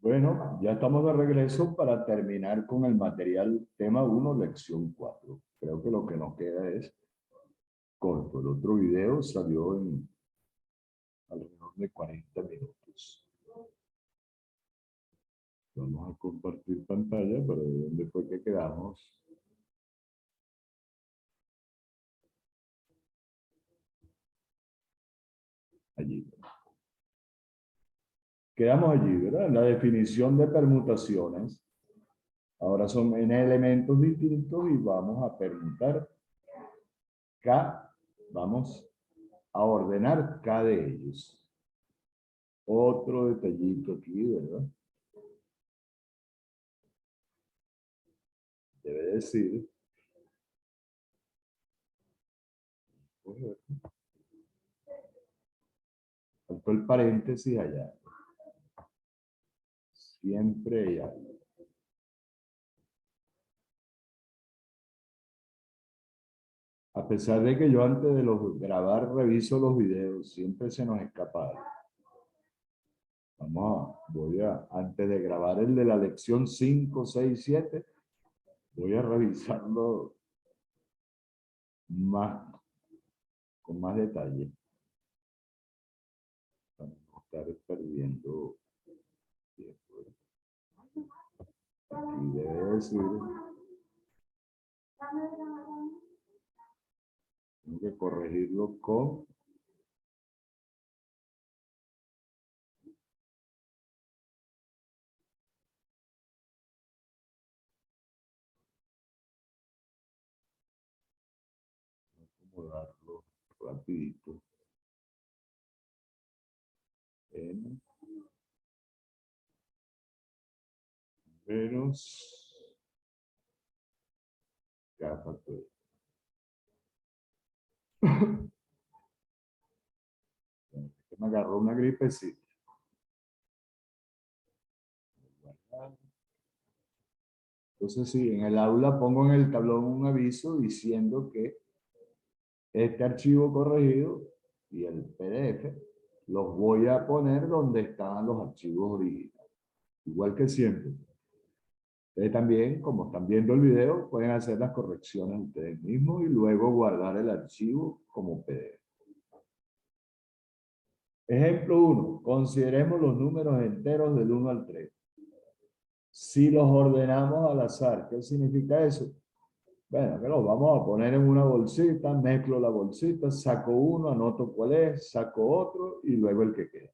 Bueno, ya estamos de regreso para terminar con el material tema 1, lección 4. Creo que lo que nos queda es corto. El otro video salió en alrededor de 40 minutos. Vamos a compartir pantalla, pero ¿de dónde fue que quedamos? Allí. Quedamos allí, ¿verdad? En la definición de permutaciones. Ahora son n elementos distintos y vamos a permutar k. Vamos a ordenar k de ellos. Otro detallito aquí, ¿verdad? Debe decir, faltó el paréntesis allá. Siempre hay algo. A pesar de que yo antes de grabar reviso los videos, siempre se nos escapa algo. Antes de grabar el de la lección 5, 6, 7, voy a revisarlo más, con más detalle. Para no estar perdiendo tiempo. Aquí debe decir, tengo que corregirlo con acomodarlo rapidito. N menos K factorial. Me agarró una gripecita. Entonces, sí, en el aula pongo en el tablón un aviso diciendo que este archivo corregido y el PDF los voy a poner donde están los archivos originales. Igual que siempre. Ustedes también, como están viendo el video, pueden hacer las correcciones ustedes mismos y luego guardar el archivo como PDF. Ejemplo 1. Consideremos los números enteros del 1 al 3. Si los ordenamos al azar, ¿qué significa eso? Bueno, que los vamos a poner en una bolsita, mezclo la bolsita, saco uno, anoto cuál es, saco otro y luego el que queda.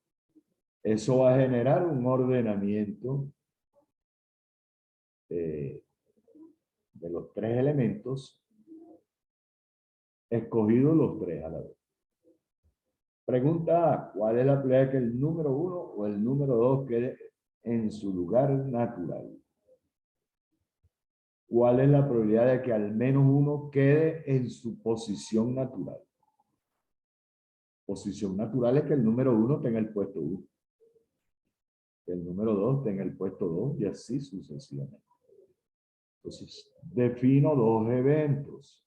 Eso va a generar un ordenamiento de los tres elementos, escogidos los tres a la vez. Pregunta A, ¿cuál es la probabilidad de que el número 1 o el número 2 quede en su lugar natural? ¿Cuál es la probabilidad de que al menos uno quede en su posición natural? Posición natural es que el número 1 tenga el puesto 1. Que el número 2 tenga el puesto 2 y así sucesivamente. Entonces, defino dos eventos.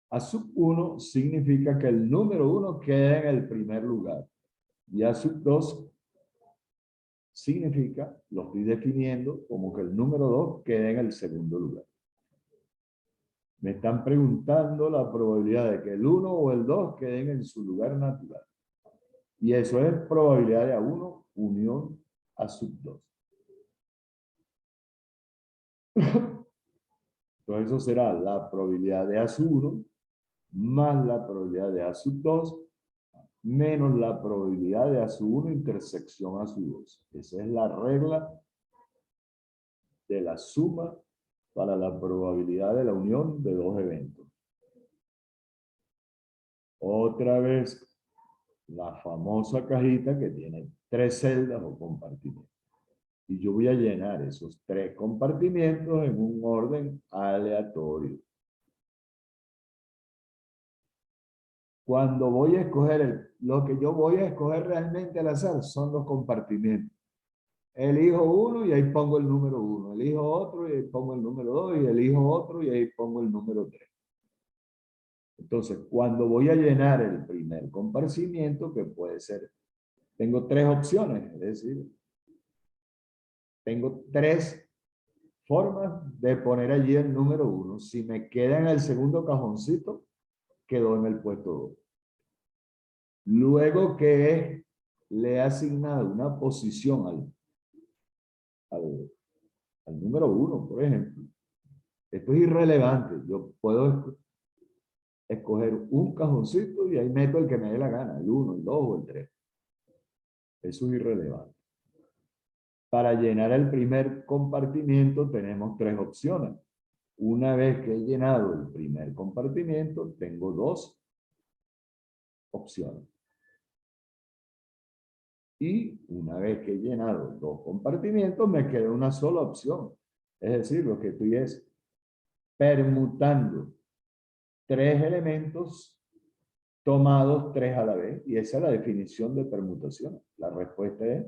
A sub 1 significa que el número 1 queda en el primer lugar. Y a sub 2 significa, lo estoy definiendo como que el número 2 queda en el segundo lugar. Me están preguntando la probabilidad de que el 1 o el 2 queden en su lugar natural. Y eso es probabilidad de A1 unión a sub 2. Entonces eso será la probabilidad de A sub 1 más la probabilidad de A sub 2 menos la probabilidad de A sub 1 intersección A sub 2. Esa es la regla de la suma para la probabilidad de la unión de dos eventos. Otra vez, la famosa cajita que tiene tres celdas o compartimentos. Y yo voy a llenar esos tres compartimientos en un orden aleatorio. Cuando voy a escoger, lo que yo voy a escoger realmente al azar son los compartimientos. Elijo uno y ahí pongo el número 1. Elijo otro y ahí pongo el número 2. Y elijo otro y ahí pongo el número 3. Entonces, cuando voy a llenar el primer compartimiento, que puede ser, tengo tres opciones, es decir, tengo tres formas de poner allí el número 1. Si me queda en el segundo cajoncito, quedó en el puesto 2. Luego que le he asignado una posición al número 1, por ejemplo, esto es irrelevante. Yo puedo escoger un cajoncito y ahí meto el que me dé la gana, el 1, el 2 o el 3. Eso es irrelevante. Para llenar el primer compartimiento tenemos tres opciones. Una vez que he llenado el primer compartimiento, tengo dos opciones. Y una vez que he llenado dos compartimientos, me queda una sola opción. Es decir, lo que estoy es permutando tres elementos tomados tres a la vez. Y esa es la definición de permutación. La respuesta es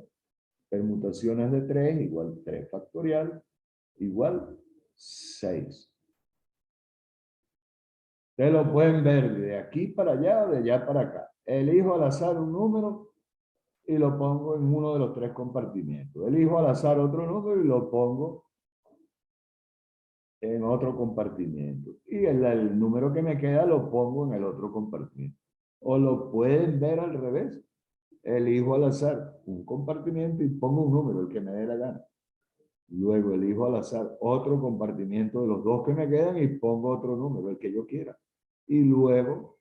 permutaciones de 3 igual 3 factorial igual 6. Ustedes lo pueden ver de aquí para allá o de allá para acá. Elijo al azar un número y lo pongo en uno de los tres compartimientos. Elijo al azar otro número y lo pongo en otro compartimiento. Y el número que me queda lo pongo en el otro compartimiento. O lo pueden ver al revés. Elijo al azar un compartimiento y pongo un número, el que me dé la gana. Luego elijo al azar otro compartimiento de los dos que me quedan y pongo otro número, el que yo quiera. Y luego,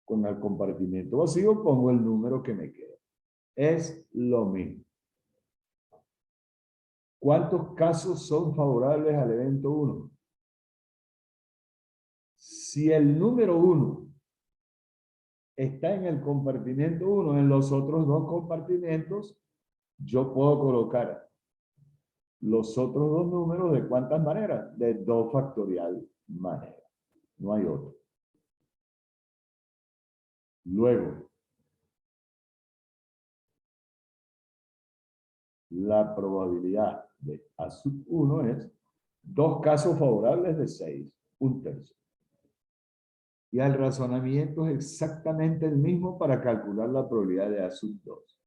con el compartimiento vacío, pongo el número que me queda. Es lo mismo. ¿Cuántos casos son favorables al evento 1? Si el número 1 está en el compartimiento 1, en los otros dos compartimientos, yo puedo colocar los otros dos números ¿de cuántas maneras? De 2 factorial maneras. No hay otro. Luego, la probabilidad de A sub 1 es 2 casos favorables de 6, un tercio. Y el razonamiento es exactamente el mismo para calcular la probabilidad de A sub 2.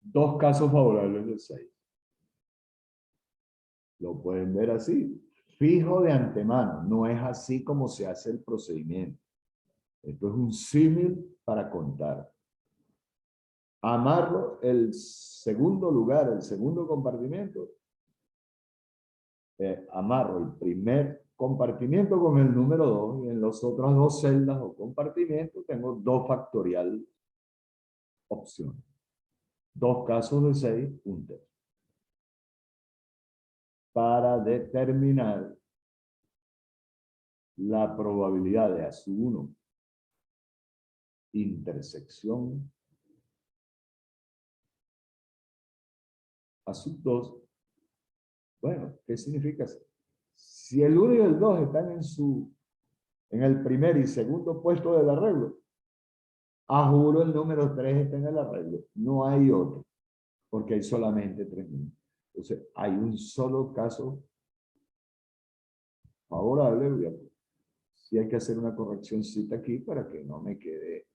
2 casos favorables de 6. Lo pueden ver así. Fijo de antemano. No es así como se hace el procedimiento. Esto es un símil para contar. Amarro el segundo lugar, el segundo compartimiento. Amarro el primer compartimiento con el número 2 y en las otras dos celdas o compartimientos tengo 2 factorial opciones. 2 casos de 6, un tercio. Para determinar la probabilidad de A sub 1 intersección A sub 2, bueno, ¿qué significa eso? Si el 1 y el 2 están en el primer y segundo puesto del arreglo, a juro el número 3 está en el arreglo. No hay otro, porque hay solamente 3 números. Entonces, hay un solo caso favorable. Si hay que hacer una correccióncita aquí para que no me quede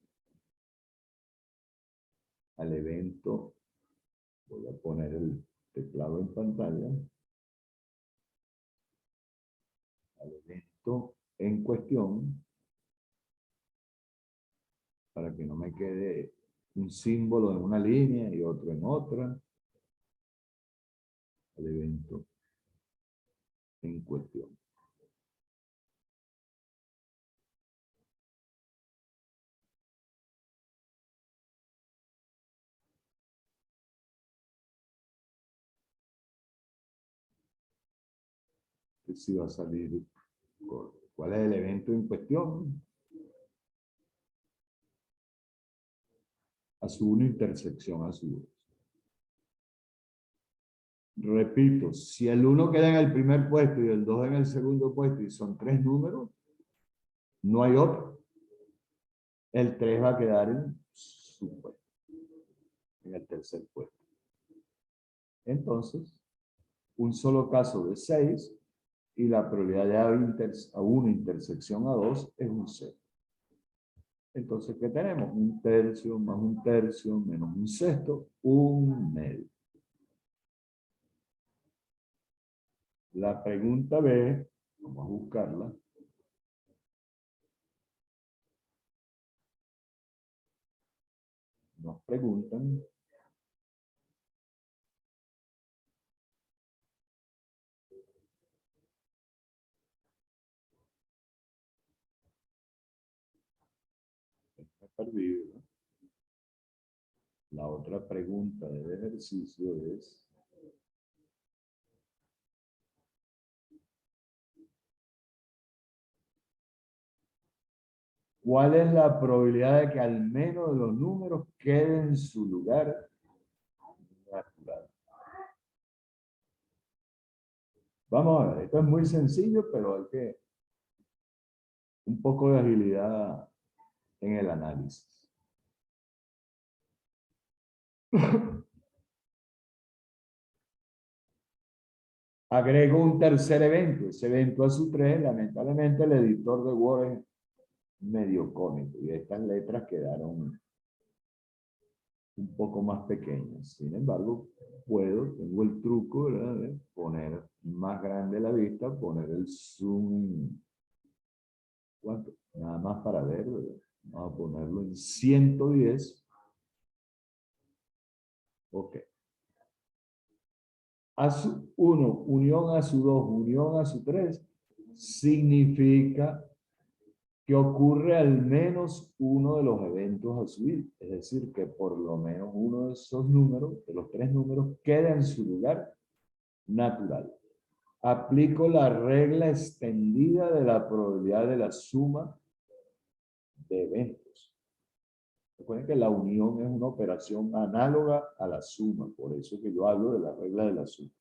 al evento. Voy a poner el teclado en pantalla. Al evento en cuestión, para que no me quede un símbolo en una línea y otro en otra. Al evento en cuestión. Si va a salir, ¿cuál es el evento en cuestión? A su 1 intersección a su 2. Repito, si el 1 queda en el primer puesto y el 2 en el segundo puesto y son 3 números, no hay otro. El 3 va a quedar en su puesto, en el tercer puesto. Entonces, un solo caso de 6 y la probabilidad de A1 intersección A2 es un 0. Entonces, ¿qué tenemos? Un tercio más un tercio menos un sexto, un medio. La pregunta B, vamos a buscarla. Nos preguntan está perdido, ¿no? La otra pregunta del ejercicio es ¿cuál es la probabilidad de que al menos de los números quede en su lugar natural? Vamos a ver, esto es muy sencillo, pero hay que un poco de agilidad en el análisis. Agrego un tercer evento. Ese evento a su 3, lamentablemente el editor de Word es medio cómico y estas letras quedaron un poco más pequeñas. Sin embargo, tengo el truco, ¿verdad?, de poner más grande la vista, poner el zoom, ¿cuánto? Nada más para ver, ¿verdad? Vamos a ponerlo en 110. Ok. A su 1, unión a su 2, unión a su 3, significa que ocurre al menos uno de los eventos a subir. Es decir, que por lo menos uno de esos números, de los 3 números, queda en su lugar natural. Aplico la regla extendida de la probabilidad de la suma de eventos. Recuerden que la unión es una operación análoga a la suma, por eso que yo hablo de la regla de la suma.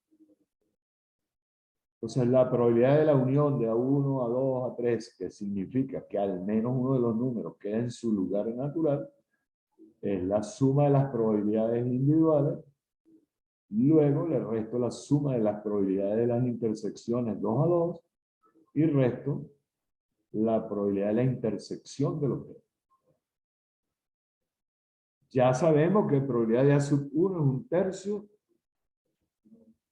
Entonces, la probabilidad de la unión de A1, A2, A3, que significa que al menos uno de los números queda en su lugar natural, es la suma de las probabilidades individuales. Luego le resto la suma de las probabilidades de las intersecciones 2 a 2 y resto la probabilidad de la intersección de los tres. Ya sabemos que probabilidad de A sub 1 es un tercio,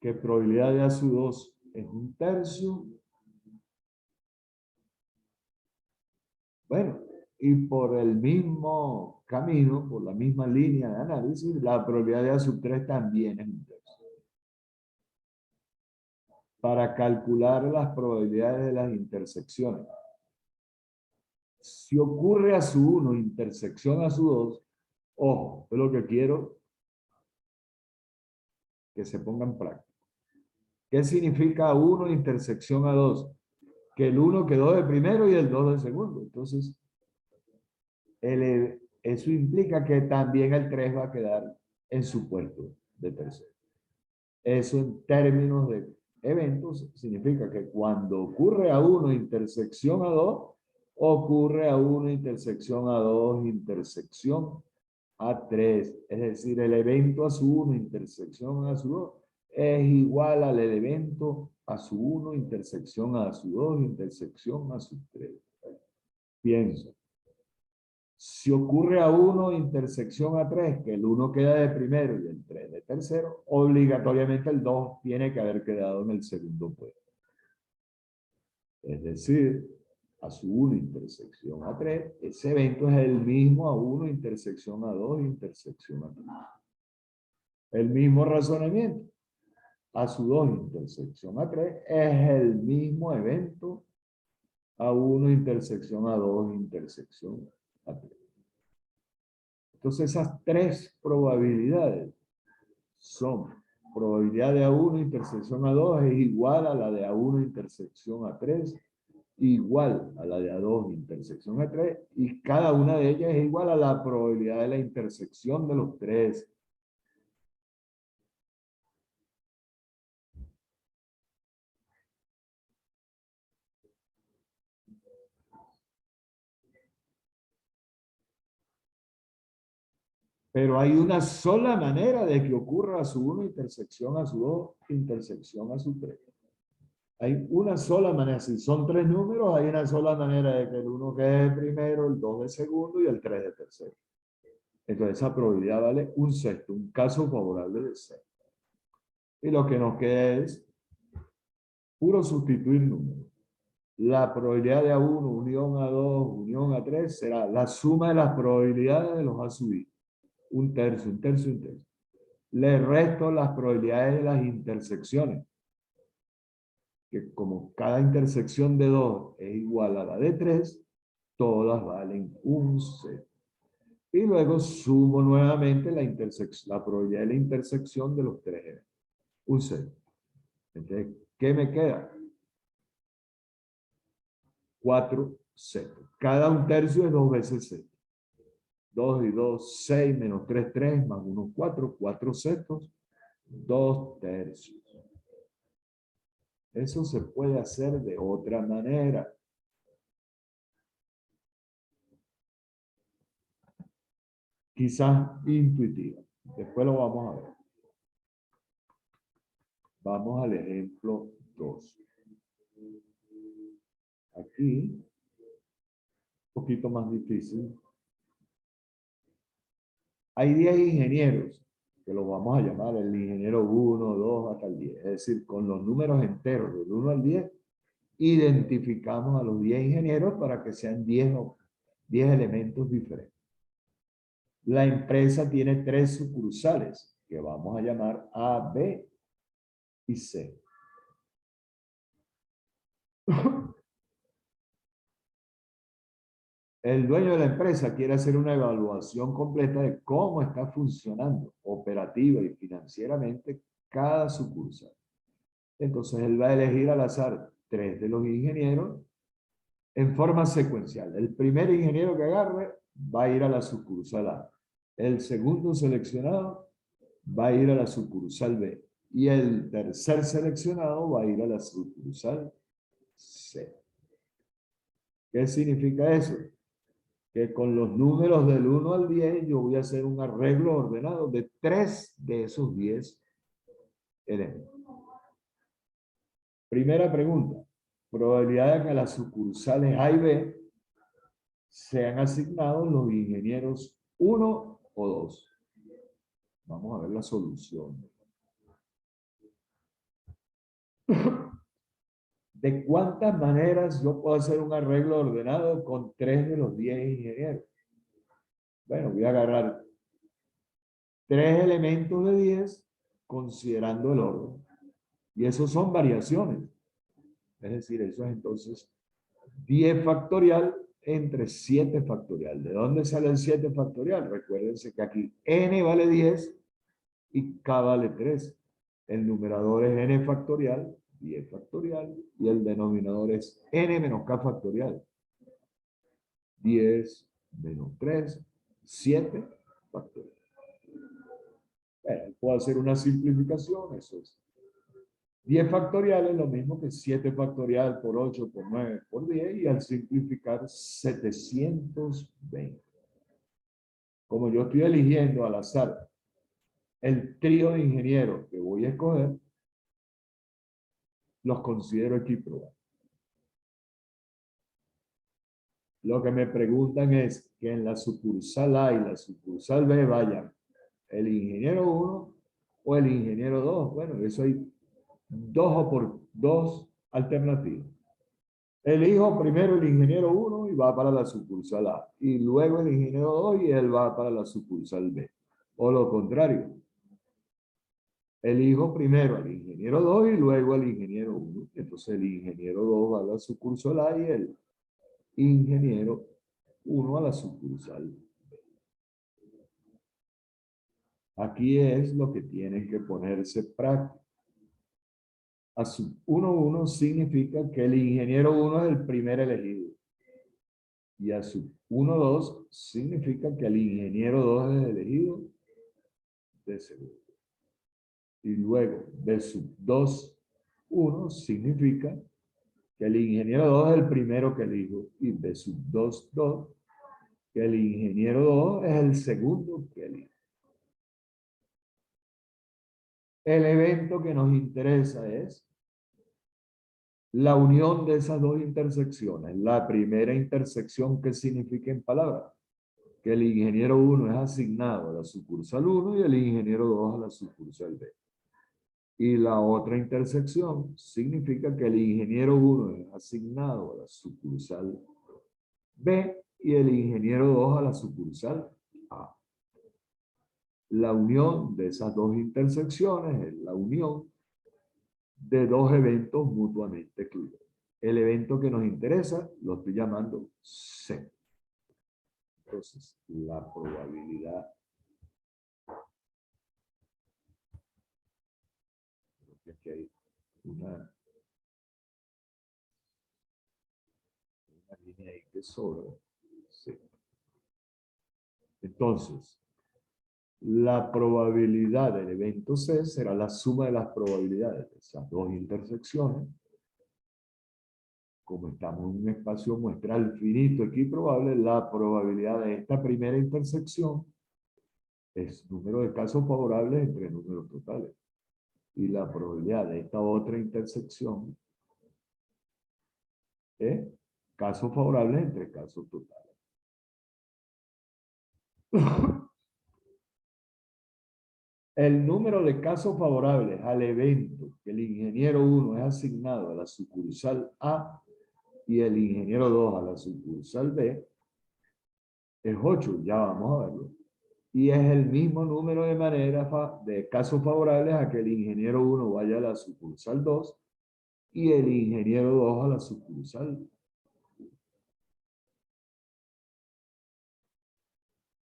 que probabilidad de A sub 2 es un tercio. Bueno, y por el mismo camino, por la misma línea de análisis, la probabilidad de A sub 3 también es un tercio. Para calcular las probabilidades de las intersecciones, si ocurre a su 1 intersección a su 2, ojo, es lo que quiero que se ponga en práctica. ¿Qué significa 1 intersección a 2? Que el 1 quedó de primero y el 2 de segundo. Entonces, eso implica que también el 3 va a quedar en su puesto de tercero. Eso en términos de eventos significa que cuando ocurre a 1 intersección a 2, ocurre a 1 intersección a 2 intersección a 3. Es decir, el evento a su 1 intersección a su 2 es igual al evento a su 1 intersección a su 2 intersección a su 3. Piensa. Si ocurre a 1 intersección a 3, que el 1 queda de primero y el 3 de tercero, obligatoriamente el 2 tiene que haber quedado en el segundo puesto. Es decir, a su 1 intersección a 3, ese evento es el mismo a 1 intersección a 2 intersección a 3. El mismo razonamiento. A su 2 intersección a 3 es el mismo evento a 1 intersección a 2 intersección a 3. Entonces esas tres probabilidades son probabilidad de A1 intersección a 2 es igual a la de A1 intersección a 3, igual a la de A2 intersección a 3, y cada una de ellas es igual a la probabilidad de la intersección de los tres. Pero hay una sola manera de que ocurra a su 1 intersección a su 2 intersección a su 3. Hay una sola manera, si son tres números, hay una sola manera de que el 1 quede de primero, el 2 de segundo y el 3 de tercero. Entonces esa probabilidad vale un sexto, un caso favorable de sexto. Y lo que nos queda es puro sustituir números. La probabilidad de A1 unión A2 unión A3 será la suma de las probabilidades de los A sub I. Un tercio, un tercio, un tercio. Le resto las probabilidades de las intersecciones, que como cada intersección de 2 es igual a la de 3, todas valen un sexto. Y luego sumo nuevamente la probabilidad de la intersección de los tres genes. Un sexto. Entonces, ¿qué me queda? 4 sextos. Cada un tercio es 2 veces sexto. 2 y 2, 6, menos 3, 3, más 1, 4, 4 sextos, 2 tercios. Eso se puede hacer de otra manera. Quizás intuitiva. Después lo vamos a ver. Vamos al ejemplo 2. Aquí, un poquito más difícil. Hay 10 ingenieros, que los vamos a llamar el ingeniero 1, 2, hasta el 10. Es decir, con los números enteros del 1 al 10, identificamos a los 10 ingenieros para que sean 10 elementos diferentes. La empresa tiene 3 sucursales, que vamos a llamar A, B y C. El dueño de la empresa quiere hacer una evaluación completa de cómo está funcionando operativa y financieramente cada sucursal. Entonces él va a elegir al azar 3 de los ingenieros en forma secuencial. El primer ingeniero que agarre va a ir a la sucursal A. El segundo seleccionado va a ir a la sucursal B. Y el tercer seleccionado va a ir a la sucursal C. ¿Qué significa eso? Que con los números del 1 al 10 yo voy a hacer un arreglo ordenado de 3 de esos 10 elementos. Primera pregunta. Probabilidad de que a las sucursales A y B sean asignados los ingenieros 1 o 2. Vamos a ver la solución. ¿De cuántas maneras yo puedo hacer un arreglo ordenado con 3 de los 10 ingenieros? Bueno, voy a agarrar 3 elementos de 10 considerando el orden. Y esos son variaciones. Es decir, eso es entonces 10 factorial entre 7 factorial. ¿De dónde sale el 7 factorial? Recuérdense que aquí n vale 10 y k vale 3. El numerador es n factorial, 10 factorial, y el denominador es n menos k factorial. 10 menos 3, 7 factorial. Bueno, puedo hacer una simplificación, eso es. 10 factorial es lo mismo que 7 factorial por 8 por 9 por 10, y al simplificar 720. Como yo estoy eligiendo al azar el trío de ingenieros que voy a escoger, los considero equiprobables. Lo que me preguntan es que en la sucursal A y la sucursal B vayan el ingeniero 1 o el ingeniero 2. Bueno, eso hay dos alternativas. Elijo primero el ingeniero 1 y va para la sucursal A. Y luego el ingeniero 2 y él va para la sucursal B. O lo contrario. Elijo primero al ingeniero 2 y luego al ingeniero 1. Entonces el ingeniero 2 va a la sucursal A y el ingeniero 1 a la sucursal B. Aquí es lo que tienen que ponerse práctico. A sub 1 significa que el ingeniero 1 es el primer elegido. Y a sub 1,2 significa que el ingeniero 2 es elegido de segundo. Y luego de sub 2,1 significa que el ingeniero 2 es el primero que elijo. Y de sub 2,2 que el ingeniero 2 es el segundo que elijo. El evento que nos interesa es la unión de esas dos intersecciones. La primera intersección, ¿qué significa en palabras? Que el ingeniero 1 es asignado a la sucursal 1 y el ingeniero 2 a la sucursal B. Y la otra intersección significa que el ingeniero 1 es asignado a la sucursal B y el ingeniero 2 a la sucursal A. La unión de esas dos intersecciones es la unión de dos eventos mutuamente excluyentes. El evento que nos interesa lo estoy llamando C. Entonces, la probabilidad, creo que aquí hay una línea ahí que sobra. Sí. Entonces, la probabilidad del evento C será la suma de las probabilidades de esas dos intersecciones. Como estamos en un espacio muestral finito equiprobable, la probabilidad de esta primera intersección es número de casos favorables entre números totales. Y la probabilidad de esta otra intersección es casos favorables entre casos totales. El número de casos favorables al evento que el ingeniero 1 es asignado a la sucursal A y el ingeniero 2 a la sucursal B es 8, ya vamos a verlo. Y es el mismo número de maneras de casos favorables a que el ingeniero 1 vaya a la sucursal 2 y el ingeniero 2 a la sucursal.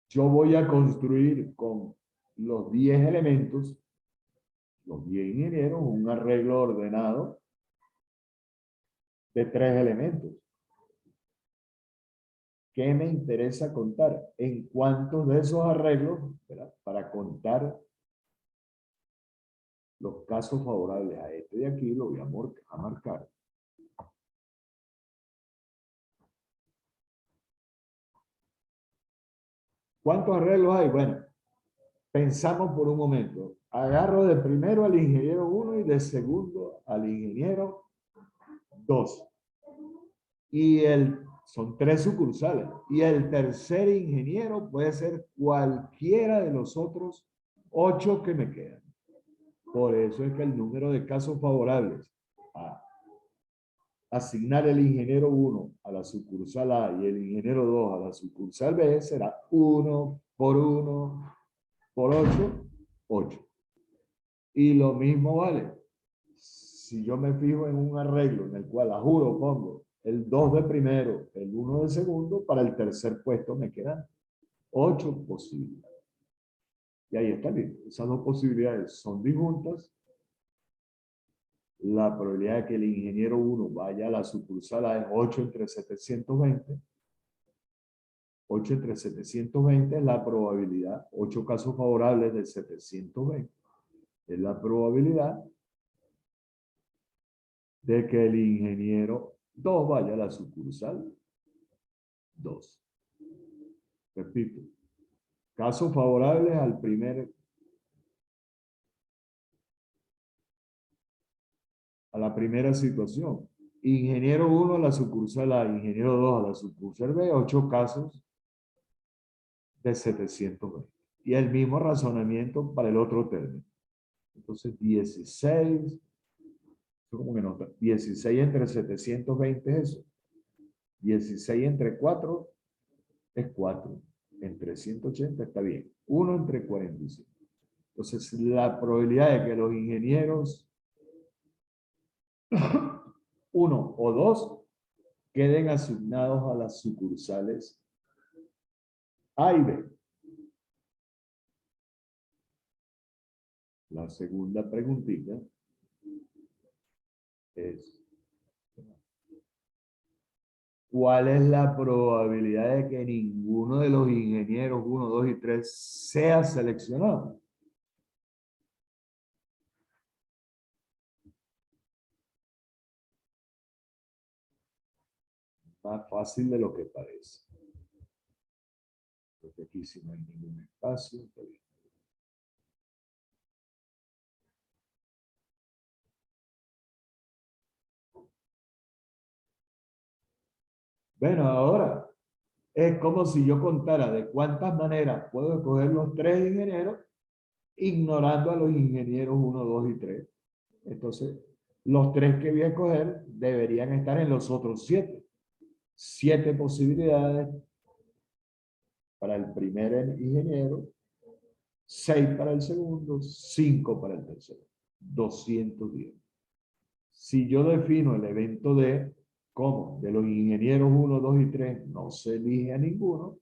Yo voy a construir con los 10 elementos, los 10 ingenieros, un arreglo ordenado de 3 elementos. ¿Qué me interesa contar? En cuántos de esos arreglos, ¿verdad? Para contar los casos favorables a este de aquí, lo voy a marcar. ¿Cuántos arreglos hay? Bueno, pensamos por un momento. Agarro de primero al ingeniero 1 y de segundo al ingeniero 2. Y son 3 sucursales. Y el tercer ingeniero puede ser cualquiera de los otros 8 que me quedan. Por eso es que el número de casos favorables a asignar el ingeniero 1 a la sucursal A y el ingeniero 2 a la sucursal B será 1 por 1 por 8, 8. Y lo mismo vale. Si yo me fijo en un arreglo en el cual, a juro, pongo el 2 de primero, el 1 de segundo, para el tercer puesto me quedan 8 posibilidades. Y ahí está bien. Esas dos posibilidades son disjuntas. La probabilidad de que el ingeniero 1 vaya a la sucursal A es 8 entre 720. 8 entre 720 es la probabilidad, 8 casos favorables de 720. Es la probabilidad de que el ingeniero 2 vaya a la sucursal 2. Repito, casos favorables a la primera situación. Ingeniero 1 a la sucursal A, ingeniero 2 a la sucursal B, 8 casos de 720. Y el mismo razonamiento para el otro término. Entonces, 16, ¿cómo que nota? 16 entre 720 es eso. 16 entre 4 es 4. Entre 180 está bien. 1 entre 45. Entonces, la probabilidad de que los ingenieros 1 o 2 queden asignados a las sucursales A y B. La segunda preguntita es, ¿cuál es la probabilidad de que ninguno de los ingenieros 1, 2 y 3 sea seleccionado? Más fácil de lo que parece. Porque aquí si no hay ningún espacio, está bien. Bueno, ahora es como si yo contara de cuántas maneras puedo escoger los tres ingenieros, ignorando a los ingenieros uno, 2 y 3. Entonces, los tres que voy a escoger deberían estar en los otros 7. 7 posibilidades para el primer ingeniero, 6 para el segundo, 5 para el tercero. 210. Si yo defino el evento D como de los ingenieros uno, 2 y 3 no se elige a ninguno,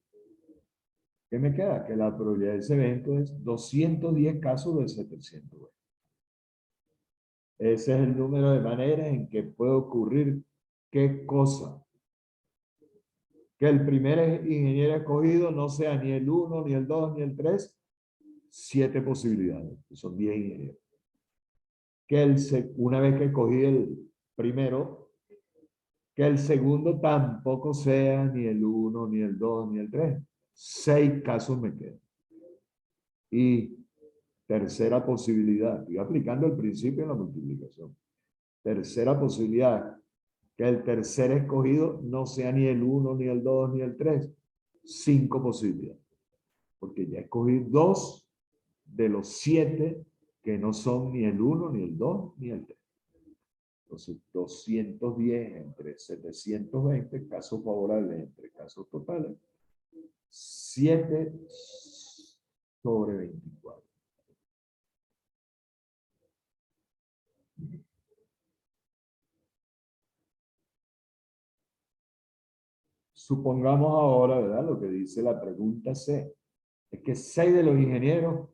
¿qué me queda? Que la probabilidad de ese evento es 210 casos de 720. Ese es el número de maneras en que puede ocurrir qué cosa. Que el primer ingeniero escogido no sea ni el 1, ni el 2, ni el 3. 7 posibilidades. Son 10 ingenieros. Que una vez que escogí el primero, que el segundo tampoco sea ni el 1, ni el 2, ni el 3. 6 casos me quedan. Y tercera posibilidad, estoy aplicando el principio de la multiplicación. Tercera posibilidad, que el tercer escogido no sea ni el 1, ni el 2, ni el 3. 5 posibilidades. Porque ya escogí 2 de los 7 que no son ni el 1, ni el 2, ni el 3. Entonces, 210 entre 720, casos favorables entre casos totales, 7 sobre 24. Supongamos ahora, ¿verdad? Lo que dice la pregunta C, es que 6 de los ingenieros,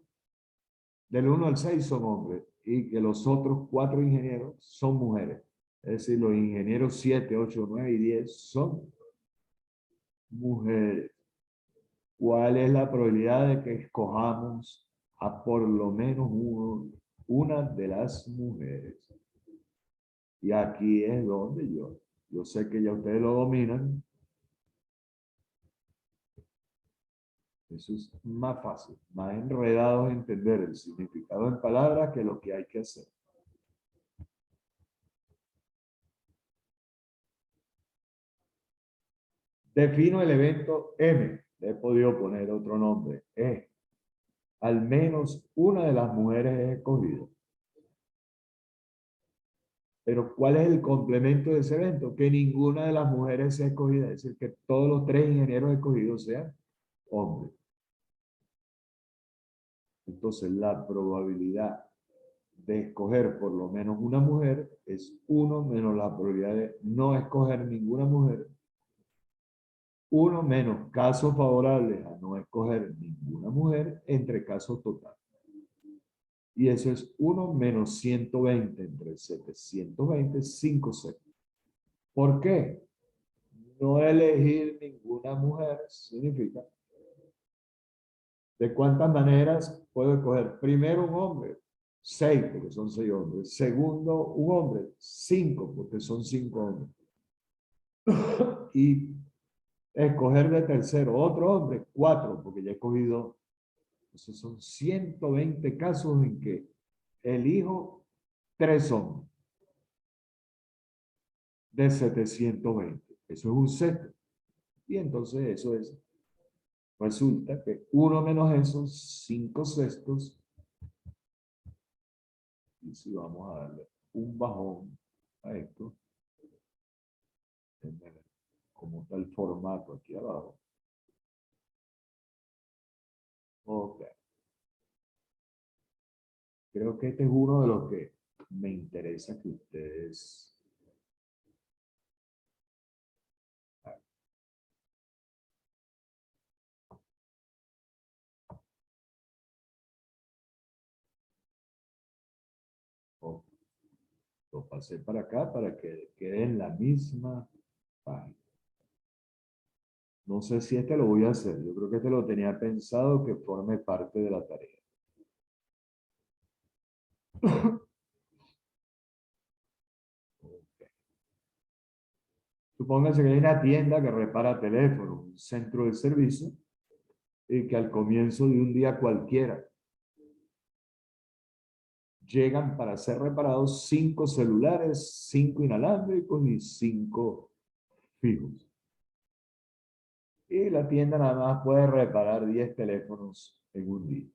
del 1 al 6 son hombres, y que los otros 4 ingenieros son mujeres. Es decir, los ingenieros 7, 8, 9 y 10 son mujeres. ¿Cuál es la probabilidad de que escojamos a por lo menos una de las mujeres? Y aquí es donde yo sé que ya ustedes lo dominan. Eso es más fácil, más enredado en entender el significado en palabras que lo que hay que hacer. Defino el evento M. Le he podido poner otro nombre. Al menos una de las mujeres es escogida. Pero ¿cuál es el complemento de ese evento? Que ninguna de las mujeres sea escogida. Es decir, que todos los 3 ingenieros escogidos sean hombres. Entonces, la probabilidad de escoger por lo menos una mujer es 1 menos la probabilidad de no escoger ninguna mujer. 1 menos casos favorables a no escoger ninguna mujer entre casos totales. Y eso es 1 menos 120 entre 720, 5 sextos. ¿Por qué? No elegir ninguna mujer significa de cuántas maneras puedo escoger. Primero un hombre, 6 porque son 6 hombres. Segundo un hombre, 5 porque son 5 hombres. Y escoger de tercero otro hombre, 4 porque ya he escogido. Entonces son 120 casos en que elijo 3 hombres de 720. Eso es un sexto. Y entonces eso es, resulta que 1 menos esos 5 sextos. Y si vamos a darle un bajón a esto, como está el formato aquí abajo. Ok. Creo que este es uno de los que me interesa que ustedes... Ok. Lo pasé para acá para que quede en la misma página. No sé si este lo voy a hacer. Yo creo que este lo tenía pensado que forme parte de la tarea. Okay. Supónganse que hay una tienda que repara teléfonos, un centro de servicio, y que al comienzo de un día cualquiera llegan para ser reparados 5 celulares, 5 inalámbricos y 5 fijos. Y la tienda nada más puede reparar 10 teléfonos en un día.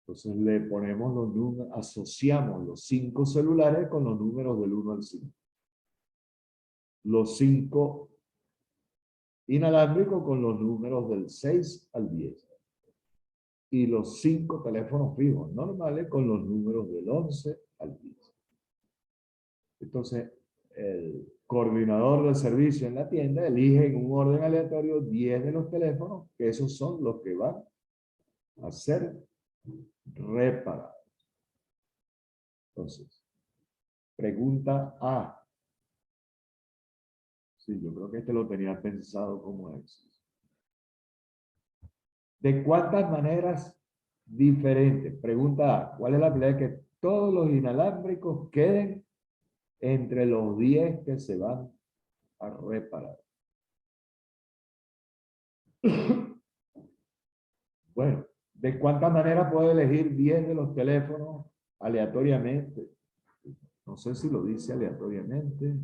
Entonces le ponemos los números, asociamos los 5 celulares con los números del 1 al 5. Los 5 inalámbricos con los números del 6 al 10. Y los 5 teléfonos fijos normales con los números del 11 al 10. Entonces, el coordinador del servicio en la tienda elige en un orden aleatorio 10 de los teléfonos, que esos son los que van a ser reparados. Entonces, pregunta A. Sí, yo creo que este lo tenía pensado como éxito. ¿De cuántas maneras diferentes? Pregunta A. ¿Cuál es la probabilidad de que todos los inalámbricos queden entre los 10 que se van a reparar? Bueno, ¿de cuántas maneras puedo elegir 10 de los teléfonos aleatoriamente? No sé si lo dice aleatoriamente.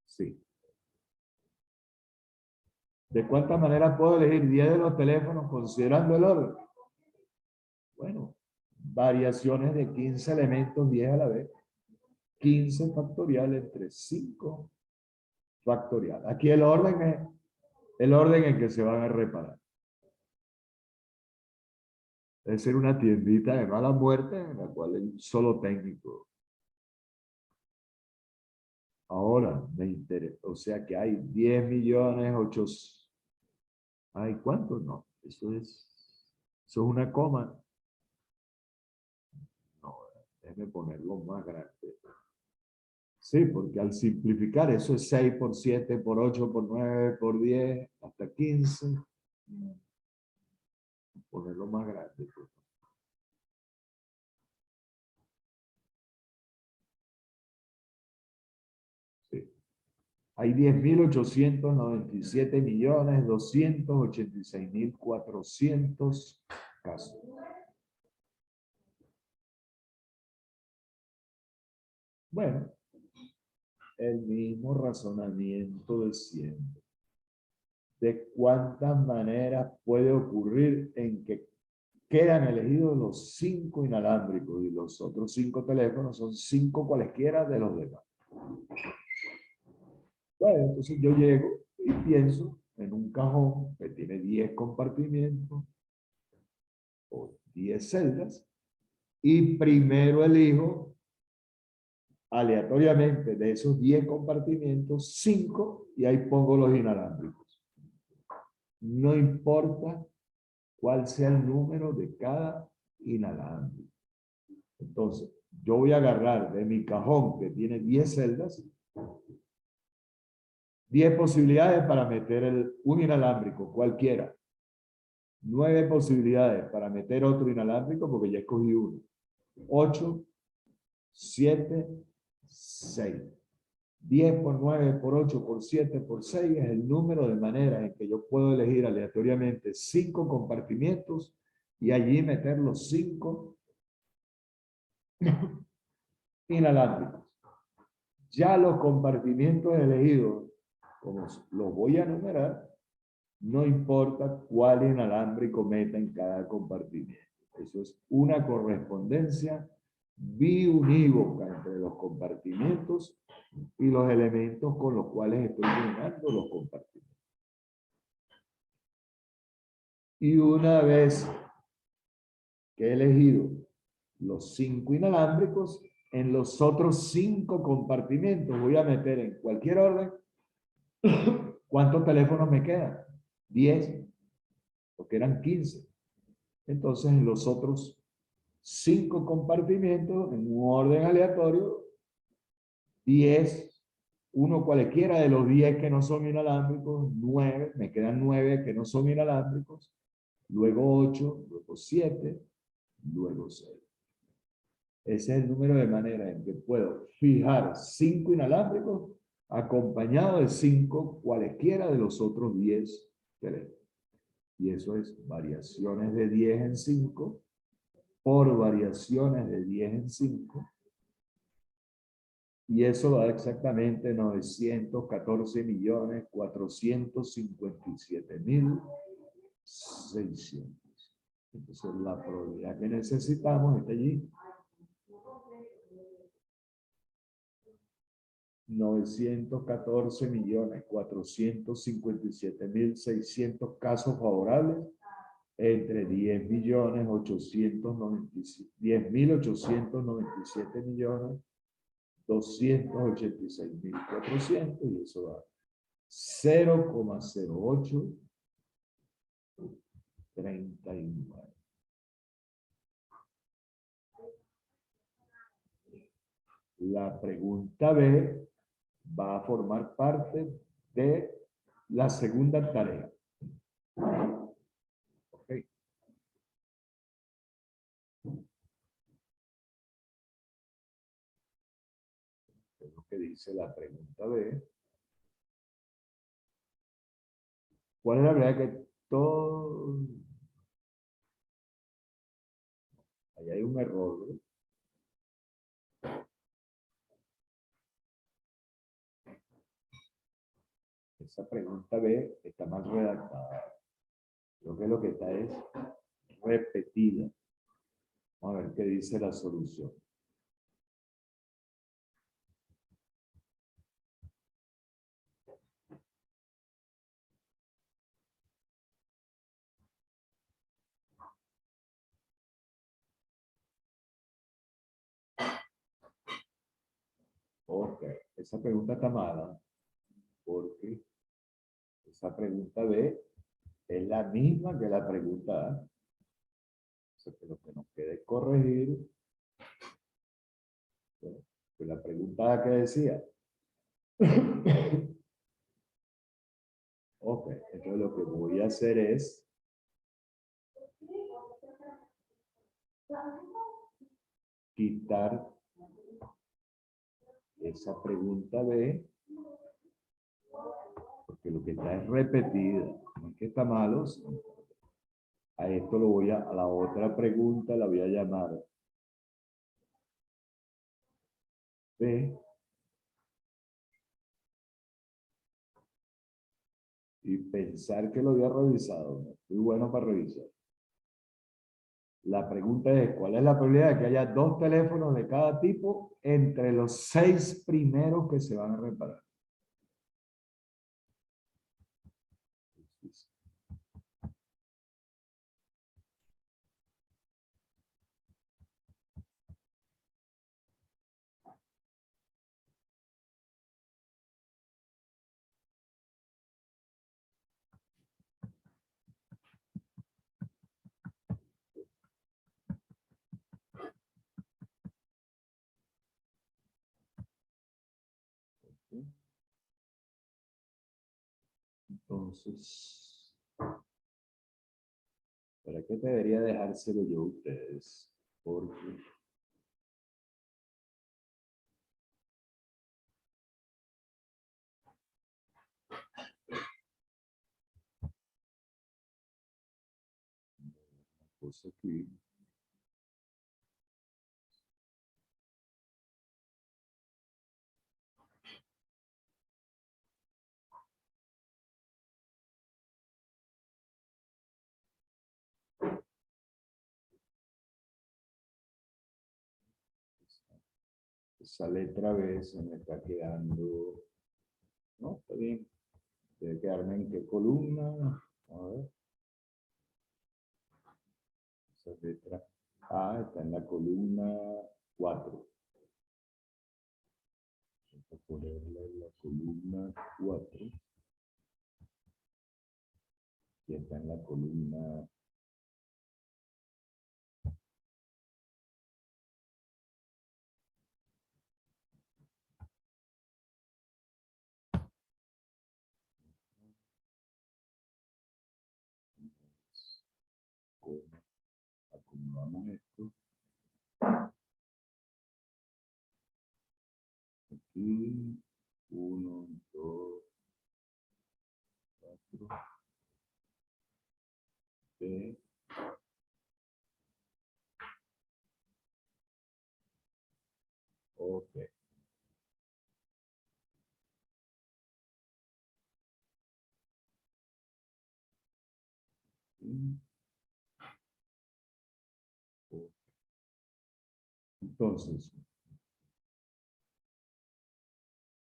Sí. ¿De cuántas maneras puedo elegir 10 de los teléfonos considerando el orden? Bueno, variaciones de 15 elementos, 10 a la vez. 15 factorial entre 5 factorial. Aquí el orden es el orden en que se van a reparar. Debe ser una tiendita de mala muerte en la cual hay un solo técnico. Ahora me interesa, o sea que hay 10 millones 8. ¿Hay cuántos? No, eso es una coma. No, déjeme ponerlo más grande. Sí, porque al simplificar eso es 6 por 7 por 8 por 9 por 10 hasta 15. Ponerlo más grande. Sí. Hay 10.897.286.400 casos. Bueno, el mismo razonamiento de siempre. ¿De cuántas maneras puede ocurrir en que quedan elegidos los 5 inalámbricos y los otros 5 teléfonos son 5 cualesquiera de los demás? Bueno, entonces yo llego y pienso en un cajón que tiene 10 compartimientos o 10 celdas y primero elijo aleatoriamente de esos 10 compartimientos 5 y ahí pongo los inalámbricos. No importa cuál sea el número de cada inalámbrico. Entonces, yo voy a agarrar de mi cajón que tiene 10 celdas, 10 posibilidades para meter un inalámbrico, cualquiera. 9 posibilidades para meter otro inalámbrico porque ya escogí uno. 8, 7, 6. 10 por 9 por 8 por 7 por 6 es el número de maneras en que yo puedo elegir aleatoriamente 5 compartimientos y allí meter los 5 inalámbricos. Ya los compartimientos elegidos, como los voy a numerar, no importa cuál inalámbrico meta en cada compartimiento. Eso es una correspondencia biunívoca entre los compartimientos y los elementos con los cuales estoy llenando los compartimentos. Y una vez que he elegido los 5 inalámbricos, en los otros 5 compartimentos voy a meter en cualquier orden cuántos teléfonos me quedan. 10, porque eran 15. Entonces, en los otros 5 compartimentos, en un orden aleatorio, 10, uno cualquiera de los 10 que no son inalámbricos, 9, me quedan 9 que no son inalámbricos, luego 8, luego 7, luego 6. Ese es el número de maneras en que puedo fijar 5 inalámbricos acompañado de 5 cualesquiera de los otros 10 teléfonos. Y eso es variaciones de 10 en 5 por variaciones de 10 en 5 Y eso da exactamente 914.457.600. Entonces la probabilidad que necesitamos está allí. 914.457.600 casos favorables entre 10.897.286.400 y eso da 0,0839. La pregunta B va a formar parte de la segunda tarea. ¿Ok? Es lo que dice la pregunta B. ¿Cuál es la verdad que todo... Ahí hay un error, ¿no? Esa pregunta B está mal redactada. Creo que lo que está es repetida. Vamos a ver qué dice la solución. Ok, esa pregunta está mala porque esa pregunta B es la misma que la pregunta A. O sea, que lo que nos queda es corregir. Bueno, que la pregunta A que decía. Ok, entonces lo que voy a hacer es quitar esa pregunta B, porque lo que está es repetida. No es que está malo. A esto lo voy a la otra pregunta la voy a llamar B. Y pensar que lo había revisado. No estoy bueno para revisar. La pregunta es, ¿cuál es la probabilidad de que haya 2 teléfonos de cada tipo entre los 6 primeros que se van a reparar? Entonces, ¿para qué debería dejárselo yo a ustedes? Porque puse aquí. Esa letra B se me está quedando. No, está bien. Debe quedarme en qué columna. A ver. Esa letra A está en la columna 4. Voy a ponerla en la columna 4. Y está en la columna 4. Acomodamos esto. Aquí. 1, 2, 4. B. Ok. Entonces,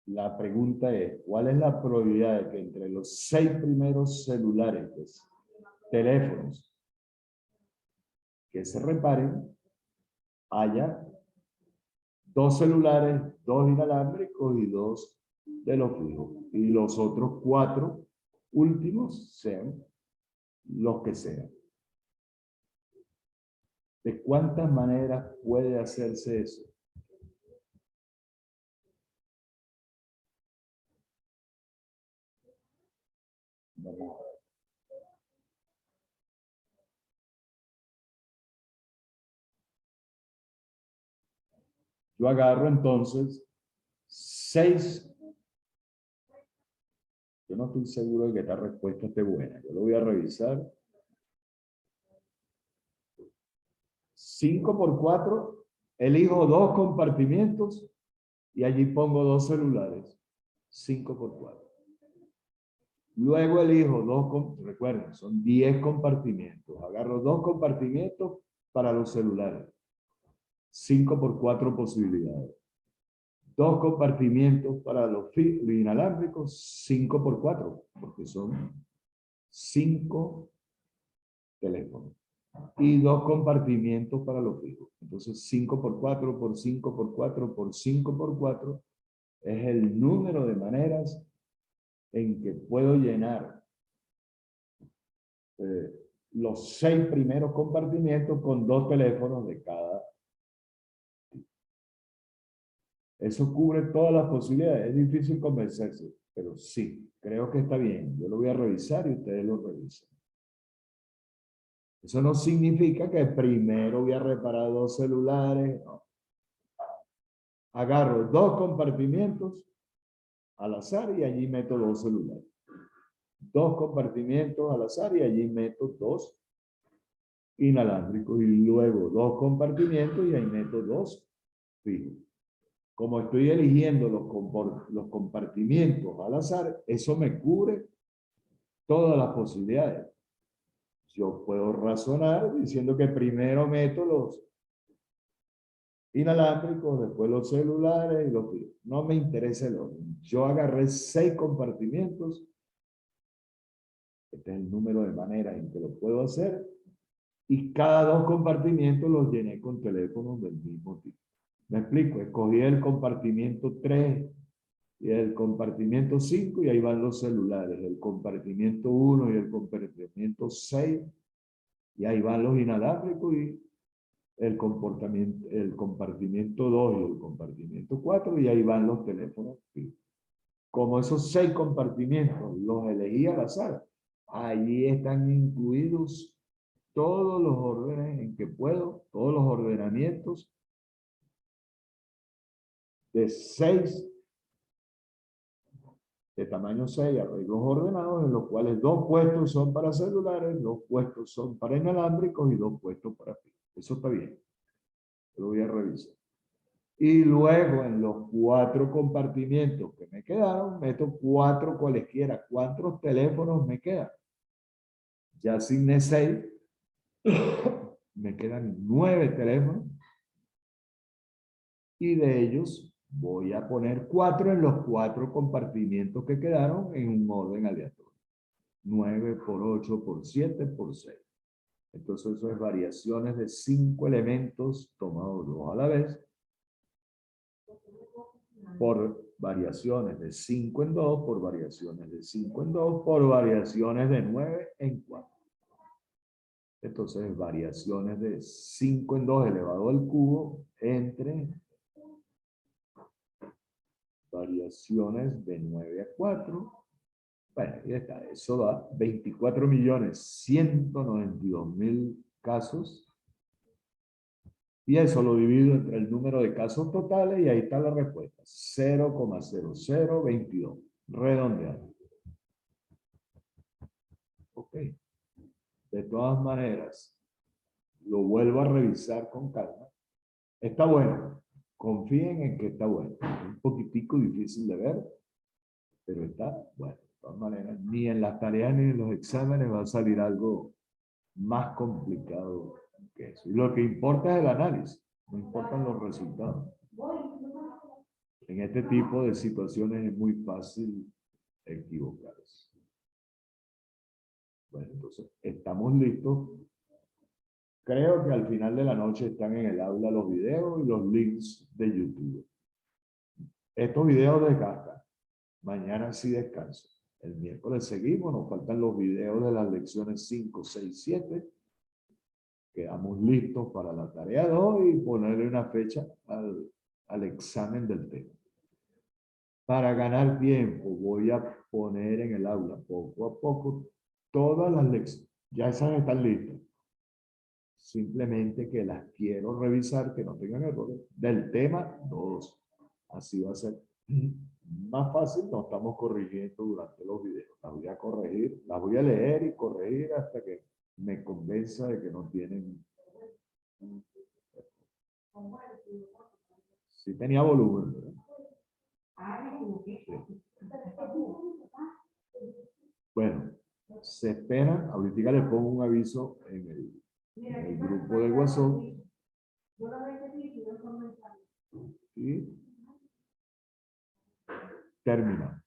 la pregunta es, ¿cuál es la probabilidad de que entre los 6 primeros celulares, pues, teléfonos, que se reparen, haya 2 celulares, 2 inalámbricos y 2 de los fijos? Y los otros 4 últimos sean los que sean. ¿De cuántas maneras puede hacerse eso? Vamos a ver. Yo agarro entonces 6. Yo no estoy seguro de que esta respuesta esté buena. Yo lo voy a revisar. 5 por 4, elijo 2 compartimientos y allí pongo 2 celulares. 5 por 4. Luego elijo 2, recuerden, son 10 compartimientos. Agarro 2 compartimientos para los celulares. 5 por 4 posibilidades. 2 compartimientos para los inalámbricos, 5 por 4, porque son 5 teléfonos. Y 2 compartimientos para los fijos. Entonces 5 por 4 por 5 por 4 por 5 por 4 es el número de maneras en que puedo llenar los 6 primeros compartimientos con 2 teléfonos de cada. Eso cubre todas las posibilidades. Es difícil convencerse, pero sí, creo que está bien. Yo lo voy a revisar y ustedes lo revisan. Eso no significa que primero voy a reparar 2 celulares. No. Agarro 2 compartimientos al azar y allí meto 2 celulares. 2 compartimientos al azar y allí meto 2 inalámbricos. Y luego 2 compartimientos y ahí meto 2 fijos. Como estoy eligiendo los compartimientos al azar, eso me cubre todas las posibilidades. Yo puedo razonar diciendo que primero meto los inalámbricos, después los celulares y los fijos. No me interesa el orden. Yo agarré 6 compartimientos. Este es el número de maneras en que lo puedo hacer. Y cada 2 compartimientos los llené con teléfonos del mismo tipo. Me explico, escogí el compartimiento 3 y el compartimiento 5 y ahí van los celulares, el compartimiento 1 y el compartimiento 6 y ahí van los inalámbricos y el compartimiento 2 y el compartimiento 4 y ahí van los teléfonos. Como esos 6 compartimientos los elegí al azar, allí están incluidos todos los órdenes en que puedo, todos los ordenamientos de 6, de tamaño 6, arreglos ordenados, en los cuales 2 puestos son para celulares, 2 puestos son para inalámbricos y 2 puestos para fijos. Eso está bien. Lo voy a revisar. Y luego en los 4 compartimientos que me quedaron, meto 4 cualesquiera. ¿Cuántos teléfonos me quedan? Ya asigné 6. Me quedan 9 teléfonos. Y de ellos voy a poner 4 en los 4 compartimientos que quedaron en un orden aleatorio. 9 por 8 por 7 por 6. Entonces eso es variaciones de 5 elementos tomados 2 a la vez por variaciones de 5 en 2, por variaciones de 5 en 2, por variaciones de 9 en 4. Entonces variaciones de 5 en 2 elevado al cubo entre variaciones de 9 a 4. Bueno, ya está. Eso da 24.192.000 casos. Y eso lo divido entre el número de casos totales y ahí está la respuesta. 0,0022. Redondeando. Ok. De todas maneras, lo vuelvo a revisar con calma. Está bueno. Confíen en que está bueno. Es un poquitico difícil de ver, pero está bueno. De todas maneras, ni en las tareas ni en los exámenes va a salir algo más complicado que eso. Y lo que importa es el análisis, no importan los resultados. En este tipo de situaciones es muy fácil equivocarse. Bueno, entonces, estamos listos. Creo que al final de la noche están en el aula los videos y los links de YouTube. Estos videos descansan. Mañana sí descanso. El miércoles seguimos, nos faltan los videos de las lecciones 5, 6, 7. Quedamos listos para la tarea de hoy y ponerle una fecha al examen del tema. Para ganar tiempo, voy a poner en el aula poco a poco todas las lecciones. Ya esas están listas. Simplemente que las quiero revisar, que no tengan errores. Del tema 2. Así va a ser más fácil, no estamos corrigiendo durante los videos. Las voy a corregir, las voy a leer y corregir hasta que me convenza de que no tienen. Sí tenía volumen, ¿verdad? Sí. Bueno, se esperan, ahorita le pongo un aviso en el grupo de WhatsApp. Y terminamos.